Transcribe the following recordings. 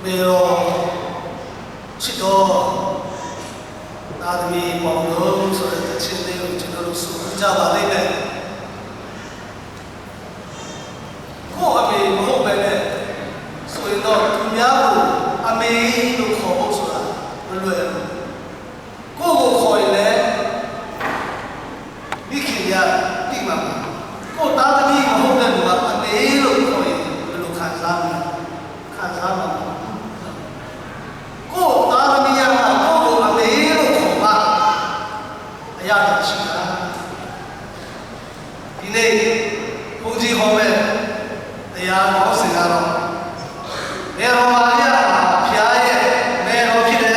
메로 치도 나름이 먹는 소리를 친대요. 저도 수자 말이네. 고함이 먹배네. 소리도 두냐고 아메이도 거보소라. 물론 고고 거이네. 미키야 띠마. 고 나름이 먹는 누가 아메이로 거이. 물론 간사합니다. 간사합니다. 고 나름이야 고고 아메이로 거마. 아야 시가. 이네 공지 허메 내야 먹으시나로. 내로 말이야 피아에 내로 피네.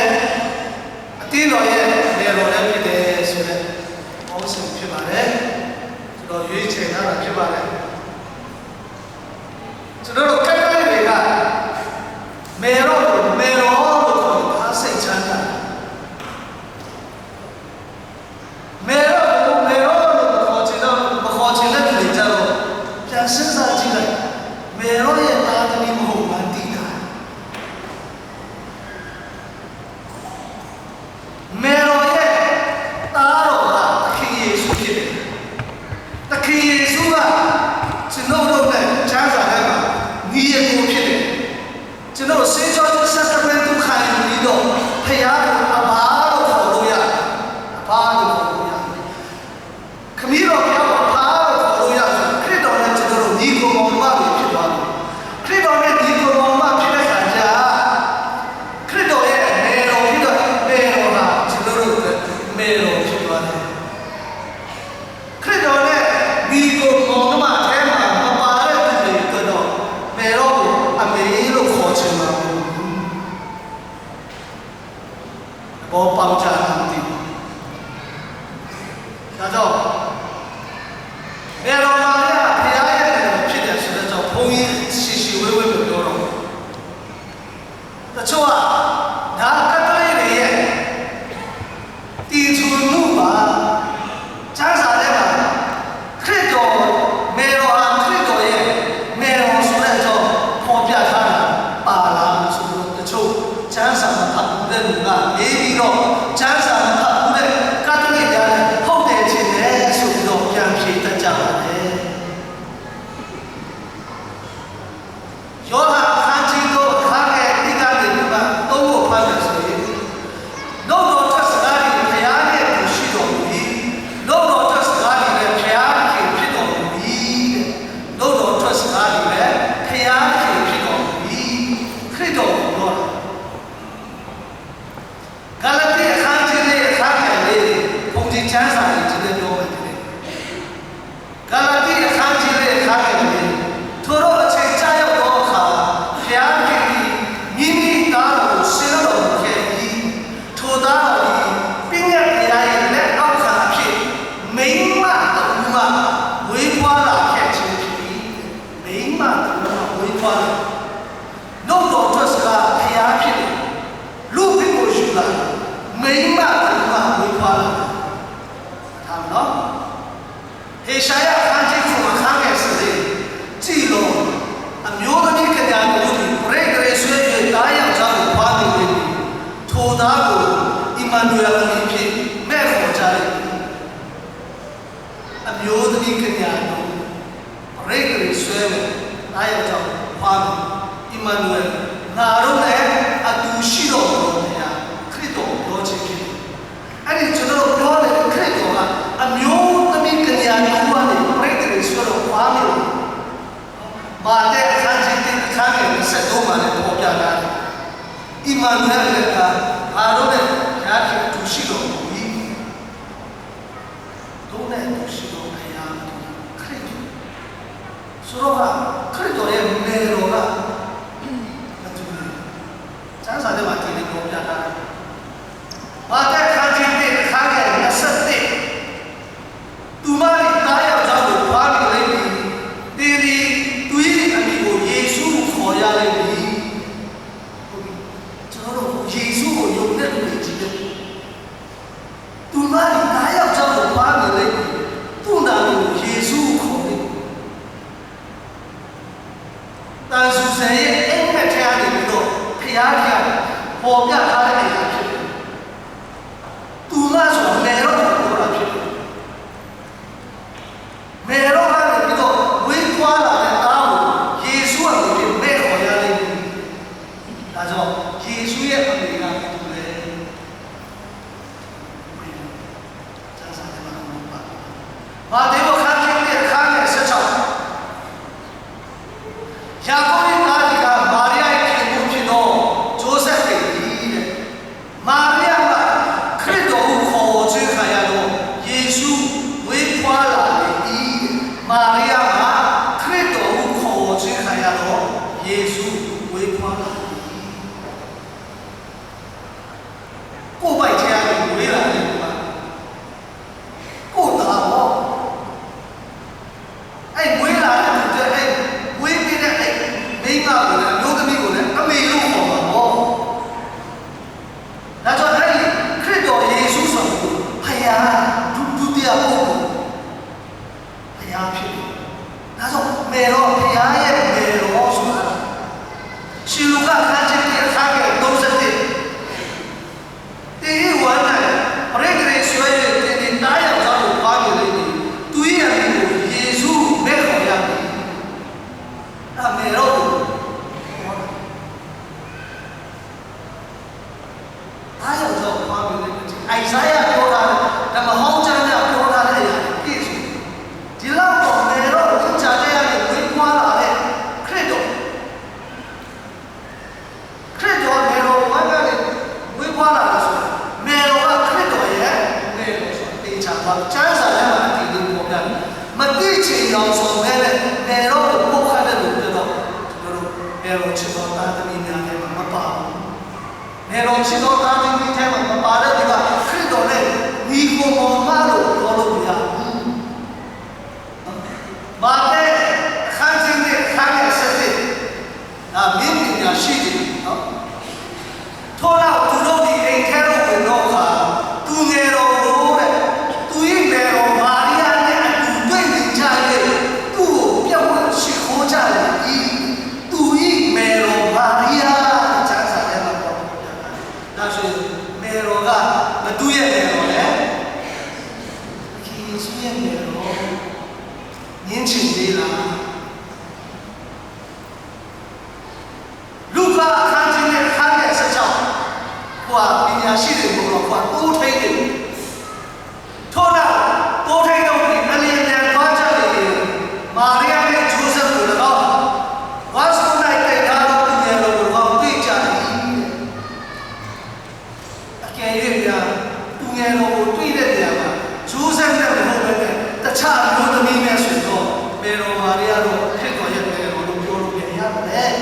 띠로에 내로에 피네 소래. 먹으시면 피말에. 저 유의체 나라 피말에. 저로 깔깔이 내가 메로 다 생찬다. 메로 거치는 거치는 글자로 그냥 신사지가 메로의 따뜻이 뭐만 띠다. 메로의 따로가 그 예수기네. 그 예수가 진노로는 장사해봐. 니의 고피네. 진노로 세조의 사사멘도 가는 우리도 해야 바로 거로야. 바로 거로야. 그미로 바로 거로야. 그래도는 진노로 니고 엄마를 필요하고. 그래도는 니고 엄마 필요하자. 그래도의 메로가 진노로 메로 필요하네. 그래도는 니고 엄마 대만 엄마를 들리거든. 메로 아메이로 거치마. 뭐 방자한디. 가죠. 메로 말이야 피아에 피대시는 저 봉인 시시외외 요런. 나 좋아. 나 까떨이래. 띠주누바 장사래가. 그래도 메로한 그래도에 메로 소리에서 포비아하나 빠라 소리로 저 장사는 바꾸는 누가 예비로 장사는 바꾸는 까떨이 대한 호대진의 소리로 그냥 피했다잖아요. 요한 한지도 가게 이가게 누가 너무 받았어요. 너도 터스가리 대안에 부시도 우리 너도 터스가리에 대안에 피도 우리 너도 터스가리에 대안에 피도 우리 그래도 너라 갈라디아 한지에 가게 공지 장사를 지내 놓으면 돼. 갈라디아 한지에 가게 더러 제자여 너가 대안에 이미 따로 신으로 게 토다리 빙야야의 내 아우카피 메인만 우마 외과라 캐치피 메인만 우마 외과라 너도 터스가 대안에 루비고 싶다 메인만 우마 외과라 다음но 헤샤야 한지구가 강했으니 지로 아묘더니 그냥 우리 브레이크에 수행에 나야 자고 반응되니 토다고 이마누엘이 피 매고자리 아묘더니 그냥 브레이크에 수행에 나야 자고 반응 이마누엘 나로네 아두시로 그냥 그리도 로직이 아니 저도 표현에 그래도가 아묘더니 그냥 누구한테 브레이크에 수행을 반응 마대 한지들 강에 세도만에 보자나 이마누엘가 바로는 야기 두시로 이 돈의 두시로 해야 크리도 서로가 크리도의 메로가 장사대 맡기는 보자나 마대 한지들 강에 섰대 두 마리 나야 자고 밤이 내리 내리 뚜이 아니고 예수 거야래니 저로 예수 용내를 지금 두 마리 나야 자고 밤이 내리 또 나는 예수 거래 ရားကြီးပေါ်ပြထားတဲ့အိမ်ဖြစ်တယ်သူကဆိုမေရောကိုပြောတာဖြစ်တယ်မေရောကနေပြီးတော့ဝေးခွာလာတဲ့သားကိုယေရှုကလည်းမဲ့ခေါ်ရလိမ့်မယ်ဒါကြောင့်ယေရှုရဲ့အမေကသူလေမာသေဝခန်းကြီးရဲ့ခန်းရဲ့16ယာကုပ်ရဲ့သားကြီးကမာရိယာရဲ့ခင်ပွန်းဖြစ်သောဂျိုးဆက်တဲ့ကြီးတဲ့မာရိယာကခရစ်တော်ကိုခေါ်ခြင်းခံရတော့ယေရှုဝေးခွာလာတဲ့ကြီးမာရိယာကခရစ်တော်ကိုခေါ်ခြင်းခံရတော့ယေရှုဝေးခွာလာကိုယ်ပိုက်ချရာကိုဝေးလာတယ်ကိုသားဟောအဲ့ဝေးလာတဲ့သူတဲ့အဲ့ဝေးပြီးတဲ့အဲ့မိန်းမကိုလည်းမျိုးသမီးကိုလည်းအမေလို့ခေါ်ပါဘောဒါကြောင့်အဲ့ခရစ်တော်ယေရှုဆိုဖယားဒုတိယပုဂ္ဂိုလ်ဖယားဖြစ်တယ်ဒါကြောင့်မေရောဖယားရဲ့မေရောဆိုတာရှင်လူကခန်းချစ်တဲ့အခါက31တေးဝမ်းနဲ့ပရိဂရေဆွဲတဲ့တင်တားရောက်သားကိုပါနေလေသူရဲ့အမိကိုယေရှုမဲ့ခေါ်ရတယ်အမေရောအားရောက်တော့ပါနေလေအိုင်ဇာယာပြောတာဓမ္မဟောင်းကျမ်းကပြောတာလည်းပြည့်စုံဒီလောက်တော့မေရောသင်္ချာတရားနဲ့ဝေးခွာလာတဲ့ခရစ်တော်မေရောဝမ်းကနေဝေးခွာလာတယ်ဆိုတာမေရောကခရစ်တော်ရဲ့မေရောဆိုတာသင်္ချာပါကျမ်းစာထဲမှာအတိအကျပေါ်ပြတယ်မတိချင်အောင်ဆိုမဲ့မေရောကိုပုတ်ခတ်တဲ့လူတွေတော့ကျွန်တော်တို့မေရောချစ်တော်သားသမီးများထဲမှာမပါဘူးမေရောချစ်တော်သားသမီးထဲမှာမပါတဲ့ဒီကခရစ်တော်နဲ့ညီကိုမောင်မလို့ပြောလို့မရဘူးဘာလဲခန်းစင်းနဲ့ခန်းရဲ့ဆက်စစ်ဒါမင်းပညာရှိတယ်နော်ထို့နောက်သူတို့ဒီအိမ်ထဲတော့ဝင်တော့ခါသူငယ်တော်ကိုတဲ့သူ၏ငယ်တော်မာရိယာနဲ့အတူတွေ့နေကြရဲ့သူ့ကိုပြတ်ဝရှိခိုးကြတယ်သူ၏ငယ်တော်မာရိယာကျမ်းစာထဲမှာပြောဒါဆိုငယ်တော်ကမတူရဲ့ငယ်တော်လေယေရှုရဲ့ငယ်တော်ညင်ချင်သေးလားလူကအခန်းကြီးနဲ့ခန်းရဲ့16ဟိုပညာရှိတွေကတော့တိုးထိန်တယ်ထို့နောက်တိုးထိန်တော့ဒီအလင်းနဲ့သွားကြတယ်မာရိယာနဲ့ဂျိုးဆက်ကိုလည်းတော့ဝါစကိုနိုင်တဲ့ဓာတ်ကိုပြန်လို့တော့တွေ့ကြတယ်အကယ်၍များသူငယ်တော်ကိုတွေ့တဲ့နေရာမှာဂျိုးဆက်နဲ့မဟုတ်ဘဲနဲ့တခြားမျိုးသမီးနဲ့ဆိုတော့မေရောမာရိယာတို့ခရစ်တော်ရဲ့မေရောလို့ပြောလို့ရပါတယ်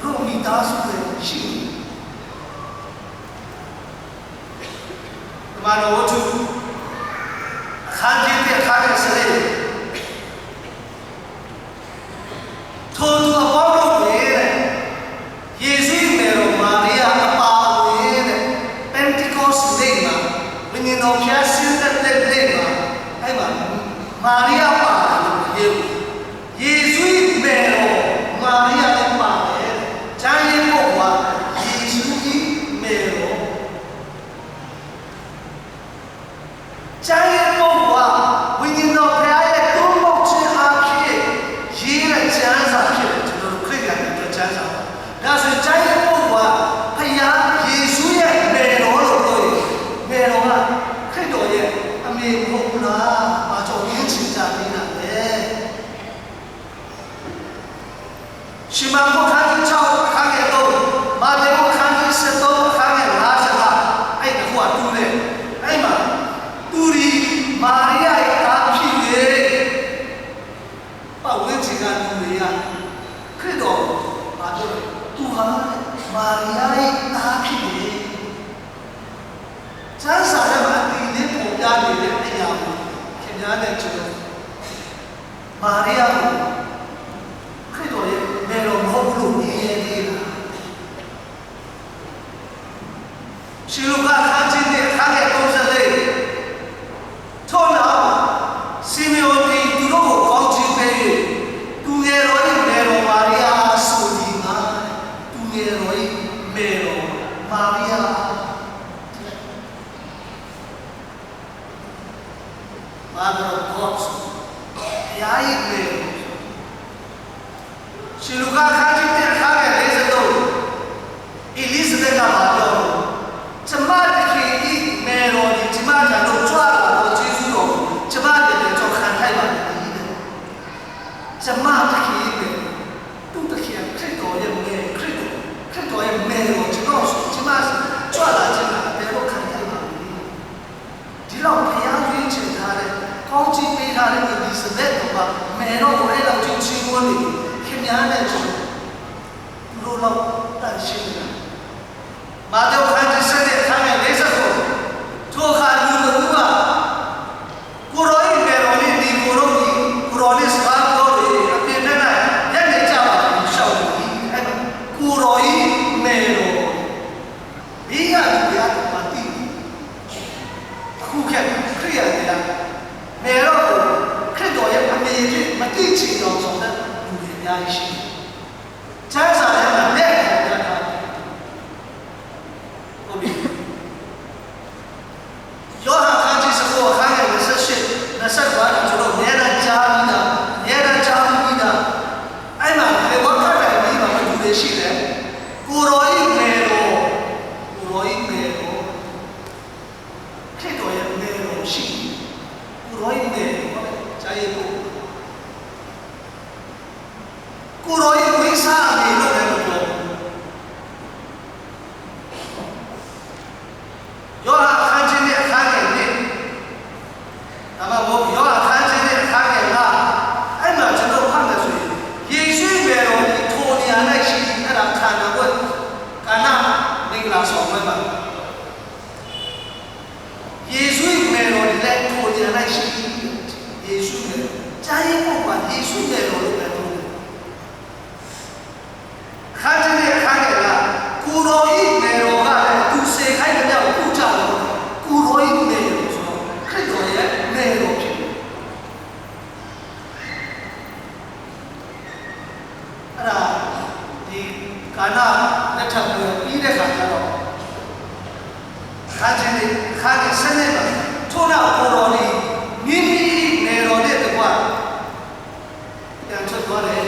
ရိုမီသားစုတွေရှိတယ်။ဘာလို့ဝတ်သူအခန်းကြီးတဲ့အခန်းရဲ့စလေးထိုသူအပေါင်းတို့ရဲ့ယေရှုမေရောမာရိယာအပါဝင်တဲ့ Pentecost Day မှာဝိညာဉ်တော်ဖျားဆင်းတဲ့နေ့မှာအဲ့မှာမာရိယာပါတယ်ယေရှုမေရောမာရိယာလည်းပါတယ်ကျမ်းရေးဖို့ကယေရှုကြီးမေရောကျမ်းရေးဖို့ကဝိညာဉ်တော်ဖျားရဲ့သုံးဖို့ခြင်းအားဖြင့်ရေးတဲ့ကျမ်းစာဖြစ်တယ်ကျွန်တော်တို့ခရစ်ယာန်တွေကျမ်းစာပါဒါဆိုကျမ်းရေးဖို့ကဖျားယေရှုရဲ့မေရောလို့ပြောရင်မေရောကခရစ်တော်ရဲ့အမေမဟုတ်ဘူးလားဘာကြောင့်ရင်းချင်ကြသေးတာလဲရှင်မဘုရားကြီး6ခန်းရဲ့3မာသေဘုရားကြီး73ခန်းရဲ့50အဲ့ဒါကတူတယ်အဲ့မှာသူဒီမာရိယာရဲ့သားဖြစ်လေပတ်ဝန်းကျင်ကလူတွေကခရစ်တော်ဘာပြောလဲသူဟာမာရိယာရဲ့သားဖြစ်လေကျမ်းစာထဲမှာဒီနေ့ပေါ်ပြနေတဲ့အရာကိုခင်ဗျားနဲ့ကျွန်တော်မာရိယာကိုခရစ်တော်ရဲ့မေရောမဟုတ်လို့မြင်ရသေးလားရှင်လူကခန်းချင်းနဲ့ခန်းရဲ့34ထို့နောက်စီမေယိုတီသူတို့ကိုကောင်းချီးပေး၍သူငယ်တော်ရဲ့မေရောမာရိယာဆိုသည် ရှင်လူကခန်းကြီးတဲ့ခါငယ်53အီလိဇဘက်ကပါပြောကျမတခင်ဤမေတော်ဒီကျမကလို့ကြွားလာတော့ကျေးဇူးတော်ကျမတည်းကြောင့်ခံထိုက်ပါတယ်ကျမတခင်ပဲသူတခင်ခရစ်တော်ရဲ့မေခရစ်တော်ရဲ့မေတော်ကျွန်တော်ကျမကြွားလာခြင်းကဘယ်လိုခံထိုက်ပါလဲဒီလောက်ဘုရားကြီးချင်ထားတဲ့ကောင်းချီးပေးထားတဲ့ဒီစတဲ့တော့မေတော်ကိုအဲ့လောက်ချင်းချီးမွမ်းနေခင်ဗျားနဲ့ကျွန်တော်လိုလောက်တန်ရှင်းနေတာမာသဲခန်းကြီးဆက်တဲ့ခန်းရဲ့50ကိုထိုခါလူတို့ကကိုရောဤမေတော်နဲ့ဒီကိုရောဤကိုရောနဲ့စကားပြောတယ်အပြင်းနဲ့ညနေကြပါရှောက်ပြီးအဲ့ကိုရောဤမေတော်ဒီကဘုရားကမသိအခုခက်ခရိယာတွေကမေတော်ကိုခရစ်တော်ရဲ့အမေဖြစ်မသိချင်တော့ဆိုတဲ့လူတွေအများကြီးရှိတယ်ကျမ်းစာထဲမှာလက်ခံရတာဟုတ်ပြီယောဟန်ခန်းကြီးစကောခန်းရဲ့28 29ကျွန်တော်နေရာကြားပြီးတာအဲ့မှာဘယ်ဝတ်ခတ်တယ်ပြီးမှလူတွေရှိတယ်ကိုရောဤမေတော်ခရစ်တော်ရဲ့မေတော်ရှိကိုရောဤမေတော်ဇာယေကိုရောဤဝိစာနေလို့လည်းပြောယောဟန်ခန်းကြီးနဲ့အခန်းငယ်နဲ့ဒါမှမဟုတ်ယောဟန်ခန်းကြီးနဲ့အခန်းငယ်ကအဲ့မှာကျွန်တော်ဖတ်မယ်ဆိုရင်ယေရှုမေတော်ဒီထိုနေရာ၌ရှိအဲ့ဒါခန္ဓာကိုကနာမင်္ဂလာဆောင်မှာပါယေရှုမေတော်ဒီလက်ထိုနေရာ၌ရှိယေရှုမေတော်ဇာယေကိုကယေရှုမေတော်လို့ပြောတယ်ခန်းကြီးနဲ့အခန်းငယ်ကကိုရောဤမေတော်ကလည်းသူစေခိုင်းတဲ့ကြောင့်ခုကြတော့ကိုရောဤမေတော်ဆိုတော့ခရစ်တော်ရဲ့မေတော်ဖြစ်တယ်အဲ့ဒါဒီကာနာလက်ထပ်ပြီးတဲ့ခါကျတော့ခန်းကြီးနဲ့ခန်းကြီးဆက်နေပါထို့နောက်ကိုရောဤမိမိမေတော်နဲ့တကွပြန်ထွက်သွားတယ်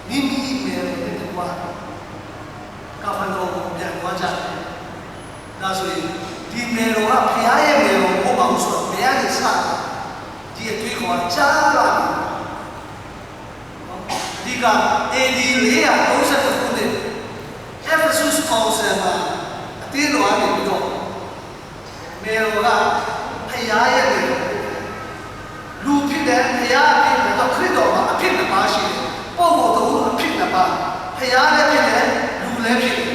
မိမိမေတော်နဲ့တကွကာဖန်တော်ကိုပြန်သွားကြတယ်ဒါဆိုရင်ဒီမေတော်ကဘုရားရဲ့မေတော်မဟုတ်ပါဘူးဆိုတော့ဘုရားရဲ့စဒီအတွေ့ခေါ်ကြားလာတယ်ဒီက AD 432ခုနှစ် Ephesus Council မှာအတင်းတော်ကနေပြီးတော့မေတော်ကဘုရားရဲ့မေတော်လူဖြစ်တဲ့ဘုရားအဖြစ်တော့ခရစ်တော်မှာအဖြစ်နှစ်ပါးရှိတယ်ပုဂ္ဂိုလ်တော်အဖြစ်နှစ်ပါးဘုရားလည်းဖြစ်တယ်လူလည်းဖြစ်တယ်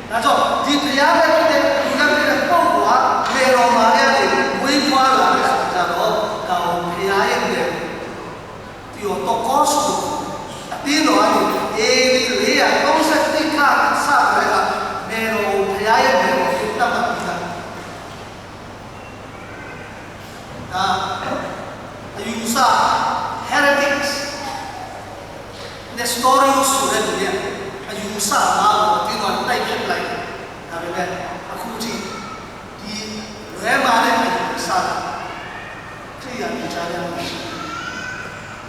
ဒါကြောင့်ဒီဘုရားလည်းဖြစ်တယ်လူလည်းဖြစ်တဲ့ပုဂ္ဂိုလ်ကမေတော်မှာလည်းဝေးပွားလာတဲ့အခါကျတော့ဒါကိုဘုရားရဲ့မေတော်ဒီတော့ကောစုအတင်းတော်ကနေအေဒီ431ခါစတဲ့ကမေတော်ဘုရားရဲ့မေတော်ကိုတတ်မှတ်ပြီးသားဒါအယူဆ heretics Nestorius ဆိုတဲ့လူတွေအယူဆမှာတင်းတော်တိုက်ဖြတ်လိုက်ဒါပေမဲ့အခုထိဒီရဲမာနဲ့အယူဆခရိယာပြချားရမှာရှိတယ်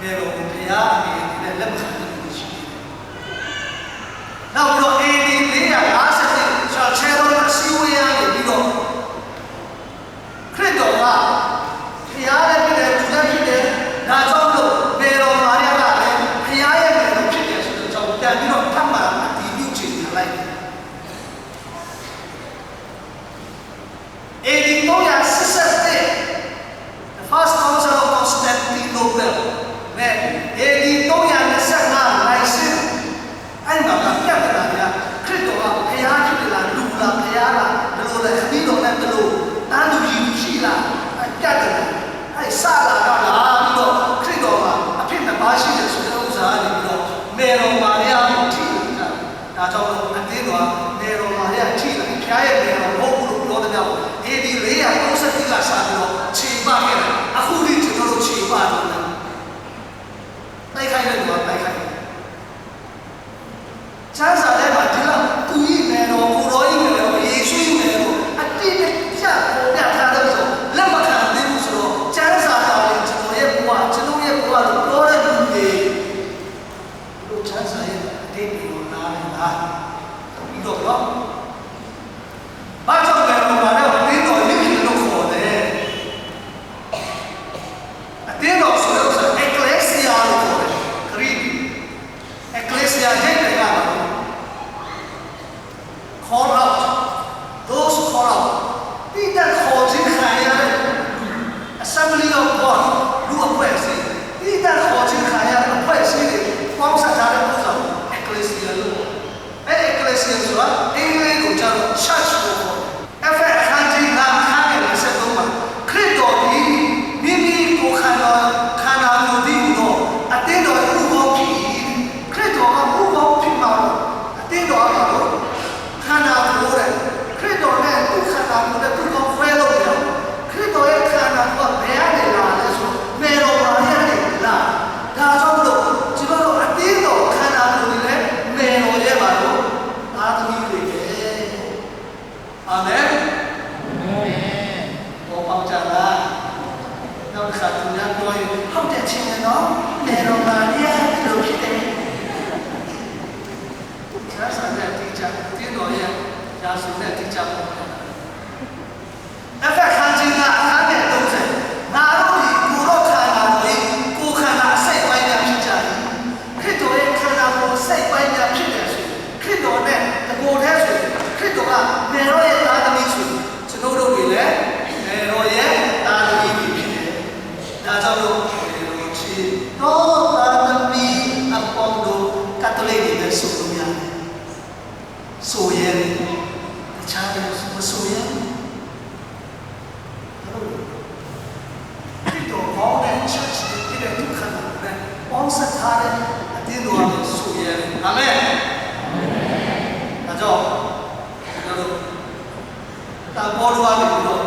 မေတော်ဘုရားအနေနဲ့လက်မခံလို့ရှိတယ်နောက်ပြီးတော့ AD 450ကျော်ချဲတော်အစည်းအဝေးရနေပြီးတော့ခရစ်တော်ကဘုရားရဲ့ဖြစ်တဲ့သူလည်းဖြစ်တယ်ဒါကြောင့်လို့မေတော်မာရကလည်းဘုရားရဲ့မေတော်ဖြစ်တယ်ဆိုတော့ကြောင့်ပြန်ပြီးတော့ထပ်မှအတည်ပြုခြင်းလိုက်တယ်AD 381 The First Council of Constantinople နဲ့ AD 325 လိုက်စင်အဲ့မှာကပြတ်လာတယ်ခရစ်တော်ကဘုရားဖြစ်တယ်လားလူလားဘုရားလားဘယ်လိုလဲခမည်းတော်နဲ့ဘယ်လိုတန်းလူကြီးရှိလားအဲ့ပြတ်တယ်အဲ့စလာတော့လာပြီးတော့ခရစ်တော်ကအဖြစ်နှစ်ပါးရှိတယ်ဆိုတဲ့ဥစ္စာကနေပြီးတော့မေတော်မာရကိုထိတာဒါကြောင့်အတင်းတော်မေတော်မာရထိတယ်ဘုရားရဲ့မေတော်မဟုတ်ဘူးလို့ပြောတဲ့ကြောင့် AD 430ကစပြီးတော့ခြေပခဲ့တယ်အခုဒီကျွန်တော်တို့ခြေပတော့တိုက်ခိုက်တဲ့လူကတိုက်ခိုက်တယ်ချမ်းသာတဲ့မှာဒီလောက်သူကြီးမေတော်ကိုရောကြီးမေတော်ယေရှုမေတော်အတိတ်ကျပေါ်ပြထားတဲ့ဆိုလက်မခံသေးဘူးဆိုတော့ ချမ်းသာတော်ရင်ကျွန်တော်ရဲ့ဘဝကျွန်တော်ရဲ့ဘဝလို့ပြောတဲ့လူတွေ ဘောလုံးအားပြီးတော့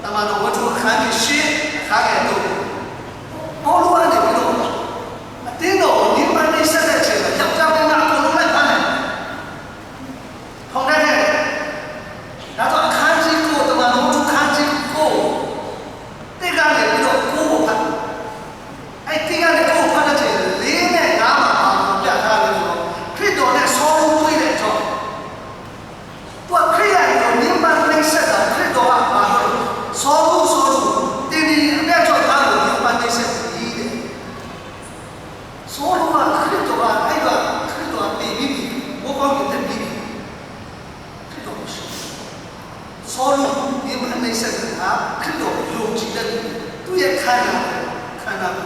တမန်တော်ဝတ္ထုအခန်းကြီးရှင်းအခါကဲတော့ဘောလုံးအားနေပြီးတော့အတင်းတော်ဒီမန်နေဆက်တဲ့ချိန်မှာယောက်ျားမင်းကအကုန်လုံးလိုက်ဖမ်းတယ်ထောင်တဲ့ဒါတော့အခန်းကြီးကိုတမန်တော်ဝတ္ထုအခန်းကြီးကိုတိတ်ကနေပြီးတော့ကိုယ်ကိုဖမ်းအဲ့တိတ်ကနေကိုယ်ဖမ်းတဲ့ချိန်လေးနဲ့ငါးမှာပြထားတယ်ဆိုတော့ခရစ်တော်နဲ့ဆောလုံးတွေ့တဲ့ကြောင့်သူခရစ်ယာန်ကိုနိမ္မာန်နှိမ့်ဆက်တာခရစ်တော်ကပါလို့ဆောလို့တင်းတင်းအပြတ်ချောက်သားကိုနိမ္မာန်နှိမ့်ဆက်ပြီးတဲ့ဆောလို့ကခရစ်တော်ကအဲ့ကခရစ်တော်ကတည်ပြီးဘောကောင်းတဲ့ပြီးခရစ်တော်ရှိဆောလို့နိမ္မာန်နှိမ့်ဆက်တာခရစ်တော်ယုံကြည်တဲ့သူရဲ့ခန္ဓာကို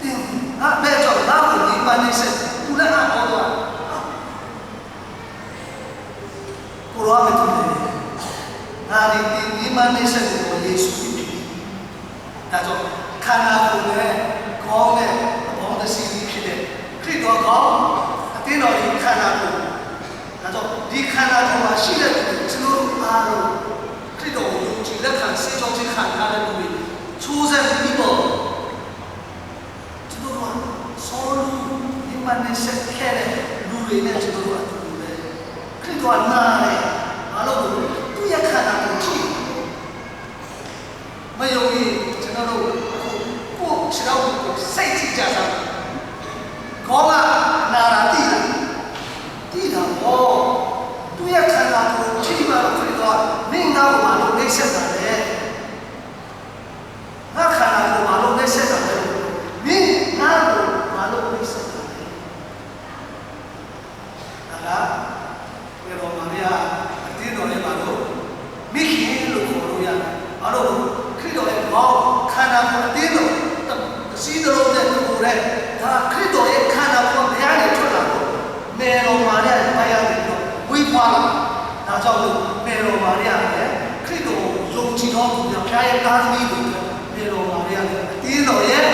တင်းငါပဲကြောင့်ငါ့ကိုနိမ္မာန်နှိမ့်ဆက်သူလည်းအားတော်သွားကိုရောမတူတယ်ငါဒီဒီမန်နေဆက်ကိုယေရှုဖြစ်ဒါကြောင့်ခန္ဓာကိုယ်နဲ့ခေါင်းနဲ့ဘောင်းတစီဖြစ်တဲ့ခရစ်တော်ခေါင်းအတင်းတော်ဒီခန္ဓာကိုယ်ဒါကြောင့်ဒီခန္ဓာကိုယ်မှာရှိတဲ့ကျွန်တော်အားလုံးခရစ်တော်ကိုယုံကြည်လက်ခံစေကြောခြင်းခံထားတဲ့လူတွေချိုးစက်ပြီးတော့ကျွန်တော်ကဆောလူဒီမန်နေဆက်ခဲ့တဲ့လူတွေနဲ့ကျွန်တော်ကခရစ်တော်နာတယ်ဘာလို့လဲသူရဲ့ခန္ဓာကိုကြည့်မယုံရင်ကျွန်တော်တို့ကိုခြေတော်ကိုစိတ်ကြည့်ကြတာခေါင်းကနာတာတိတာဟောသူရဲ့ခန္ဓာကိုကြည့်မှတော့ခရစ်တော်မင်းငါ့ကိုဘာလို့နှိမ့်ဆက်တာလဲငါခန္ဓာကိုဘာလို့နှိမ့်ဆက်တာလဲမင်းငါ့ကိုဘာလို့နှိမ့်ဆက်တာလဲဒါကဘယ်လိုမှမရအတင်းတော်လည်းပါတော့မိခင်လို့ခေါ်လို့ရတယ်။ဘာလို့ခရစ်တော်ရဲ့ဘောင်းခန္ဓာကိုအတင်းတော်စီးတော်တဲ့သူကိုလည်းဒါခရစ်တော်ရဲ့ခန္ဓာကိုဘယ်ကနေထွက်လာတော့မေတော်မာရရဲ့ဘာရတယ်တော့ဝိပွားလာဒါကြောင့်လို့မေတော်မာရရဲ့ခရစ်တော်ယုံကြည်တော်သူများဖျားရဲ့သားသမီးတို့မေတော်မာရရဲ့အတင်းတော်ရဲ့